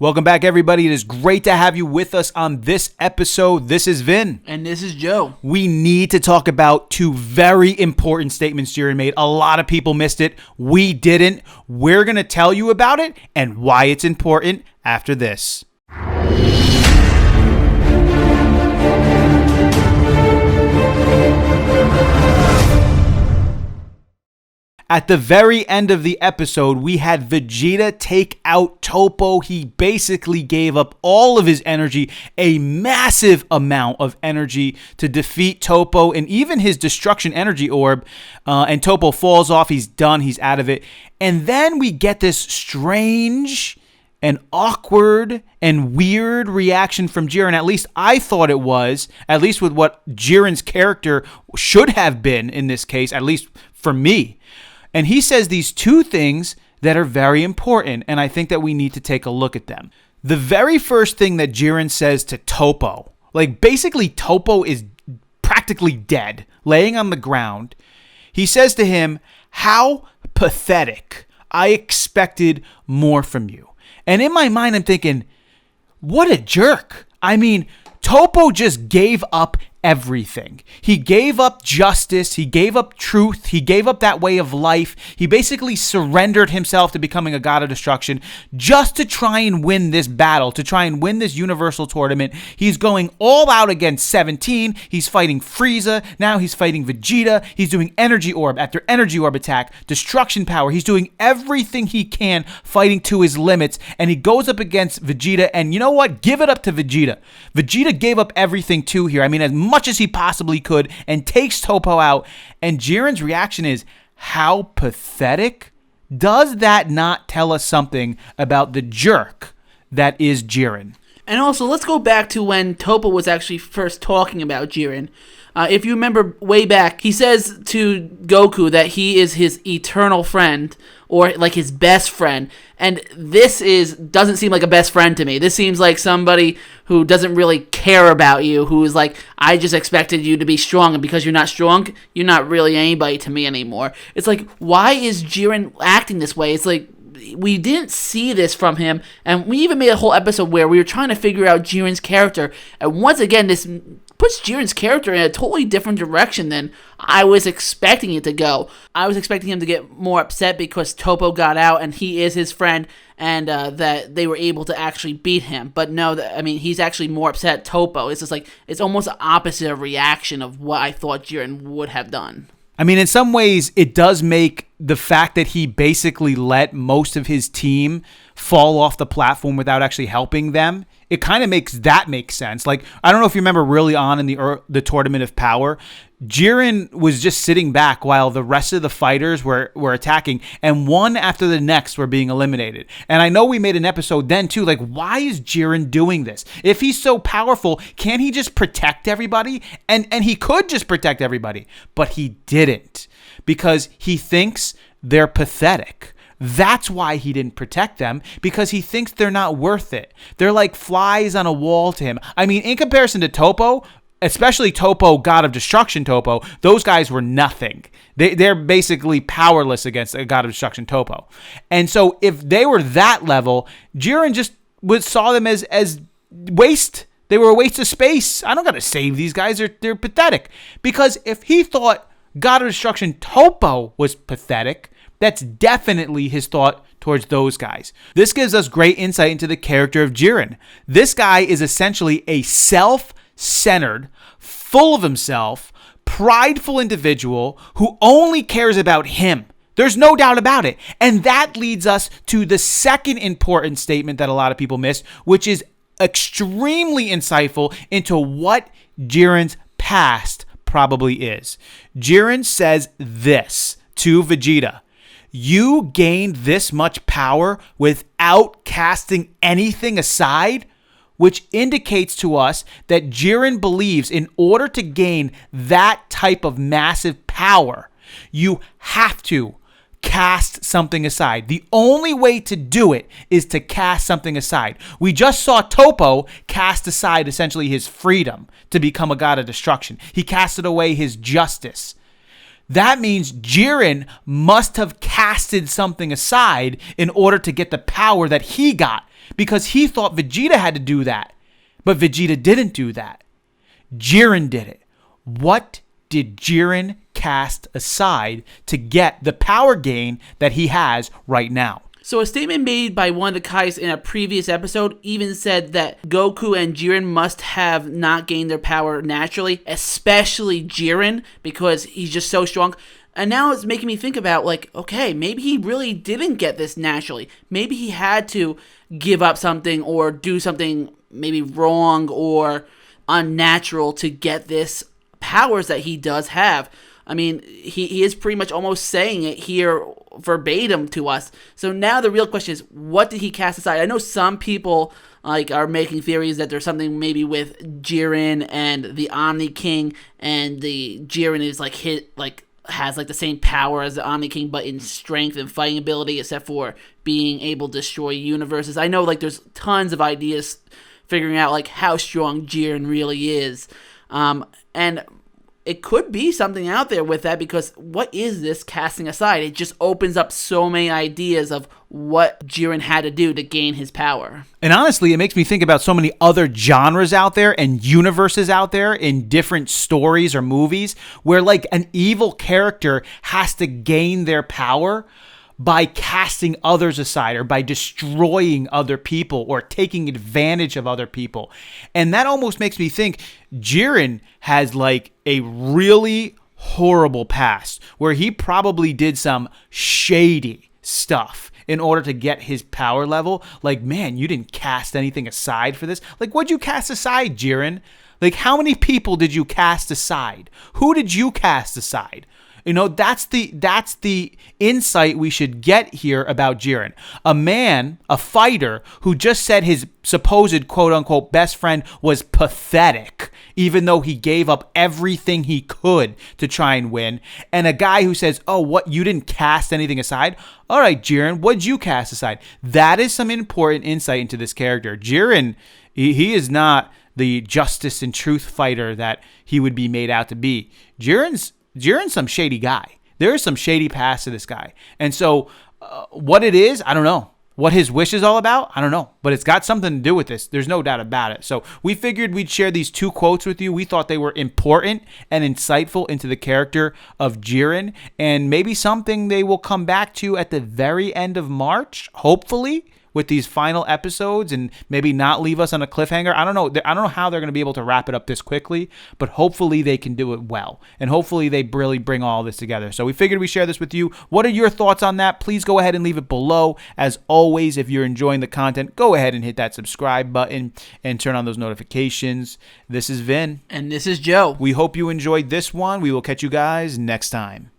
Welcome back, everybody. It is great to have you with us on this episode. This is Vin. And this is Joe. We need to talk about two very important statements Jiren made. A lot of people missed it. We didn't. We're going to tell you about it and why it's important after this. At the very end of the episode, we had Vegeta take out Toppo. He basically gave up all of his energy, a massive amount of energy, to defeat Toppo and even his destruction energy orb. And Toppo falls off. He's done. He's out of it. And then we get this strange and awkward and weird reaction from Jiren. At least I thought it was, at least with what Jiren's character should have been in this case, at least for me. And he says these two things that are very important, and I think that we need to take a look at them. The very first thing that Jiren says to Toppo, like basically Toppo is practically dead, laying on the ground. He says to him, "How pathetic. I expected more from you." And in my mind, I'm thinking, what a jerk. I mean, Toppo just gave up everything. He gave up justice. He gave up truth. He gave up that way of life. He basically surrendered himself to becoming a god of destruction just to try and win this battle, to try and win this universal tournament. He's going all out against 17. He's fighting Frieza. Now he's fighting Vegeta. He's doing energy orb after energy orb attack, destruction power. He's doing everything he can, fighting to his limits. And he goes up against Vegeta. And you know what? Give it up to Vegeta. Vegeta gave up everything too here. I mean, as much as he possibly could, and takes Toppo out. And Jiren's reaction is, how pathetic? Does that not tell us something about the jerk that is Jiren? And also, let's go back to when Toppo was actually first talking about Jiren. If you remember way back, he says to Goku that he is his eternal friend, or like his best friend. And this doesn't seem like a best friend to me. This seems like somebody who doesn't really care about you, who is like, I just expected you to be strong, and because you're not strong, you're not really anybody to me anymore. It's like, why is Jiren acting this way? It's like, we didn't see this from him, and we even made a whole episode where we were trying to figure out Jiren's character, and once again, this puts Jiren's character in a totally different direction than I was expecting it to go. I was expecting him to get more upset because Toppo got out and he is his friend, and that they were able to actually beat him. But no, he's actually more upset at Toppo. It's just like, it's almost the opposite of reaction of what I thought Jiren would have done. I mean, in some ways, it does make the fact that he basically let most of his team fall off the platform without actually helping them. It kind of makes that make sense. Like, I don't know if you remember early on in the Tournament of Power, Jiren was just sitting back while the rest of the fighters were attacking, and one after the next were being eliminated. And I know we made an episode then too, like, why is Jiren doing this? If he's so powerful, can't he just protect everybody? And he could just protect everybody, but he didn't, because he thinks they're pathetic. That's why he didn't protect them, because he thinks they're not worth it. They're like flies on a wall to him. I mean, in comparison to Toppo, especially Toppo, God of Destruction Toppo, those guys were nothing. They're basically powerless against a God of Destruction Toppo. And so if they were that level, Jiren just saw them as waste. They were a waste of space. I don't got to save these guys. They're pathetic. Because if he thought God of Destruction Toppo was pathetic, that's definitely his thought towards those guys. This gives us great insight into the character of Jiren. This guy is essentially a self-centered, full of himself, prideful individual who only cares about him. There's no doubt about it. And that leads us to the second important statement that a lot of people miss, which is extremely insightful into what Jiren's past probably is. Jiren says this to Vegeta: "You gained this much power without casting anything aside," which indicates to us that Jiren believes in order to gain that type of massive power, you have to cast something aside. The only way to do it is to cast something aside. We just saw Toppo cast aside essentially his freedom to become a god of destruction. He casted away his justice. That means Jiren must have casted something aside in order to get the power that he got, because he thought Vegeta had to do that. But Vegeta didn't do that. Jiren did it. What did Jiren cast aside to get the power gain that he has right now? So a statement made by one of the Kais in a previous episode even said that Goku and Jiren must have not gained their power naturally, especially Jiren, because he's just so strong. And now it's making me think about, like, okay, maybe he really didn't get this naturally. Maybe he had to give up something or do something maybe wrong or unnatural to get this powers that he does have. I mean, he is pretty much almost saying it here verbatim to us. So now the real question is, what did he cast aside? I know some people are making theories that there's something maybe with Jiren and the Omni King, and the Jiren is has the same power as the Omni King, but in strength and fighting ability, except for being able to destroy universes. I know there's tons of ideas figuring out how strong Jiren really is, and it could be something out there with that, because what is this casting aside? It just opens up so many ideas of what Jiren had to do to gain his power. And honestly, it makes me think about so many other genres out there and universes out there in different stories or movies where an evil character has to gain their power by casting others aside or by destroying other people or taking advantage of other people. And that almost makes me think Jiren has a really horrible past where he probably did some shady stuff in order to get his power level. Man, you didn't cast anything aside for this. What'd you cast aside, Jiren? How many people did you cast aside? Who did you cast aside? That's the insight we should get here about Jiren. A man, a fighter, who just said his supposed quote-unquote best friend was pathetic, even though he gave up everything he could to try and win. And a guy who says, oh, what, you didn't cast anything aside? All right, Jiren, what'd you cast aside? That is some important insight into this character. Jiren, he is not the justice and truth fighter that he would be made out to be. Jiren's some shady guy. There is some shady past to this guy. And so what it is, I don't know. What his wish is all about, I don't know. But it's got something to do with this. There's no doubt about it. So we figured we'd share these two quotes with you. We thought they were important and insightful into the character of Jiren. And maybe something they will come back to at the very end of March, hopefully, with these final episodes, and maybe not leave us on a cliffhanger. I don't know how they're going to be able to wrap it up this quickly, but hopefully they can do it well, and hopefully they really bring all this together. So we figured we'd share this with you. What are your thoughts on that? Please go ahead and leave it below. As always, if you're enjoying the content, go ahead and hit that subscribe button and turn on those notifications. This is Vin. And this is Joe. We hope you enjoyed this one. We will catch you guys next time.